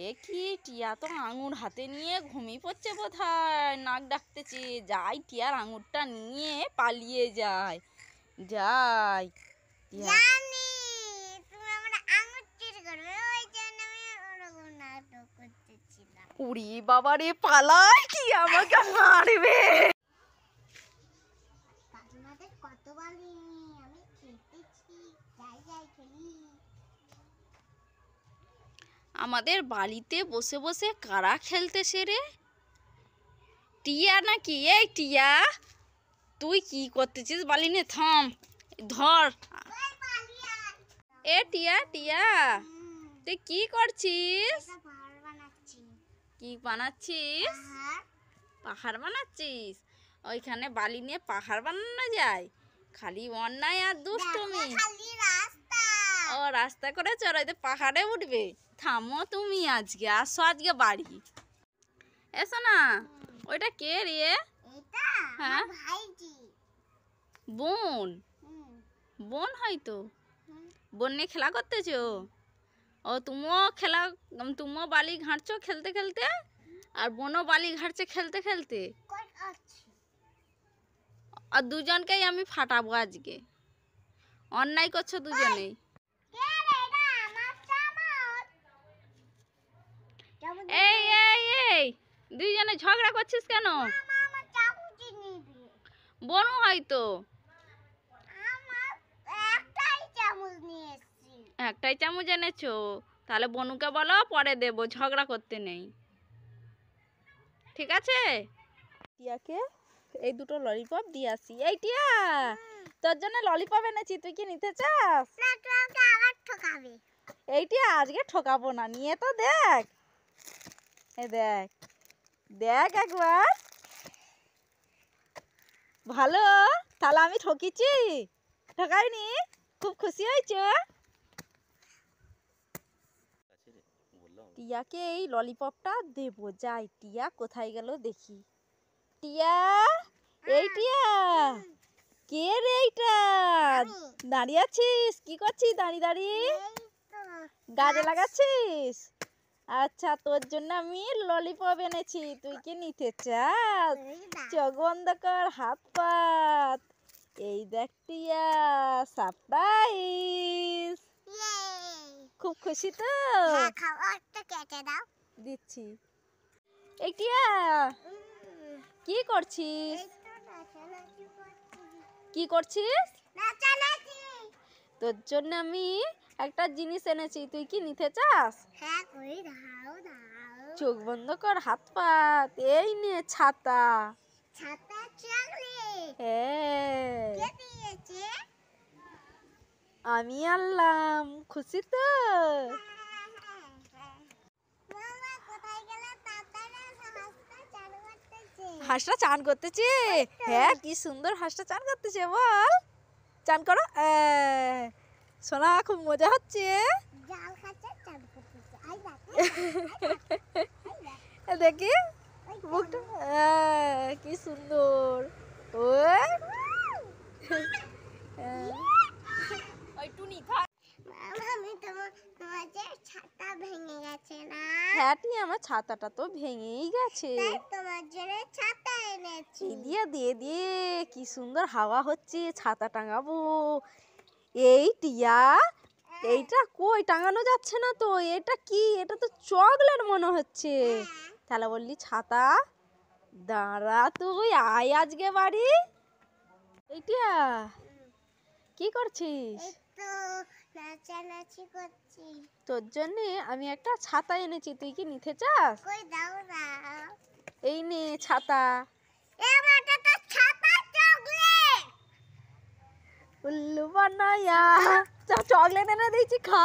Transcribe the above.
এ কি টিয়া তো আঙুর হাতে নিয়ে ঘুমিয়ে পড়ছে বোধহয়, নাক ডাকতেছে। যাই টিয়ার আঙুরটা নিয়ে পালিয়ে যায়। যাই জানি তুমি আমার আঙুর চুরি করবে, ওই জন্য আমি ওরকম নাটক করতেছিলাম। উড়ি বাবারে, পালাই, কি আমাকে মারবে। কাকিমাদের কত বলি আমি খেলতেছি, যাই যাই খেলি। আমাদের বাড়িতে বসে বসে কারা খেলতেছে রে? টিয়া নাকি? এই টিয়া, তুই কি করতেছিস? বালি নে, থাম, ধর। এ টিয়া, টিয়া, তুই কি করছিস? কি বানাচ্ছিস? পাহাড় বানাচ্ছিস? ওইখানে বালি নিয়ে পাহাড় বানানো যায়? খালি অন্যায় আর দুষ্টুমি। ও রাস্তা করে চড়াইতে পাহাড়ে উঠবে? থামো তুমি, আজকে আসো, আজকে বাড়ি এসো না। ওইটা কে রে? হ্যাঁ, বোন। বোন হয়তো। বোন নিয়ে খেলা করতেছো? ও তুমিও খেলা, তুমিও বালি ঘাঁটছো খেলতে খেলতে, আর বোনও বালি ঘাঁটছে খেলতে খেলতে। আর দুজনকেই আমি ফাটাবো আজকে। অন্যায় করছো দুজনেই। এই এই এই, দুইজনে ঝগড়া করছিস কেন? বোনও হয়তো। একটাই চামচ এনেছো? তাহলে বনুকে বলো পরে দেবো, ঝগড়া করতে নেই, ঠিক আছে? টিয়াকে এই দুটো ললিপপ দিয়ে আসি। এই টিয়া, তোর জন্য ললিপপ এনেছি, তুই কি নিতে চাস? এই টিয়া, আজকে ঠকাবো না, নিয়ে তো দেখ। এই দেখ, দেখ একবার। ভালো, তাহলে আমি ঠকিছি? ঠকাইনি? খুব খুশি হয়েছে? টিয়াকে এই ললিপপটা দেবো, যাই। টিয়া কোথায় গেল দেখি। টিয়া, এই টিয়া, কে রে এইটা? দাঁড়িয়ে আছিস? কি করছিস দাঁড়িয়ে দাঁড়িয়ে? গাছে লাগাচ্ছিস? আচ্ছা, তোর জন্য আমি ললিপপ এনেছি, তুই কি নিতে চাস? চোখ বন্ধ কর, হাত পাত। এই দেখ টিয়া, সারপ্রাইজ। খুব খুশি তো? দিচ্ছি। এই টিয়া, কি করছিস? কি করছিস? তোর জন্য আমি একটা জিনিস এনেছি, তুই কি নিতে চাস? চোখ বন্ধ কর, হাত পাত। এই নে ছাতা। হ্যাঁ, আমি আনলাম, খুশি তো? হাঁসটা চান করতেছে? হ্যাঁ, কি সুন্দর হাঁসটা চান করতেছে, বল। চান করো। সোনা, খুব মজা হচ্ছে। দেখি মুখটা, কি সুন্দর। হ্যাঁ টিয়া, আমার ছাতাটা তো ভেঙেই গেছে। তোমার জন্য ছাতা এনেছি। দিয়ে দিয়ে কি সুন্দর হাওয়া হচ্ছে, ছাতা টাঙাবো। এই টিয়া, এইটা কই টাঙানো যাচ্ছে না তো? এটা কি? এটা তো চকলেট মনে হচ্ছে। তাহলে বললি ছাতা? দাঁড়া, তুই আয় আজকে বাড়ি। এই টিয়া, কি করছিস? তোর জন্য আমি একটা ছাতা এনেছি, তুই কি নিতে চাস? এই নে ছাতা। উল্লু বানায়া চকলেট এনে দিয়েছি, খা।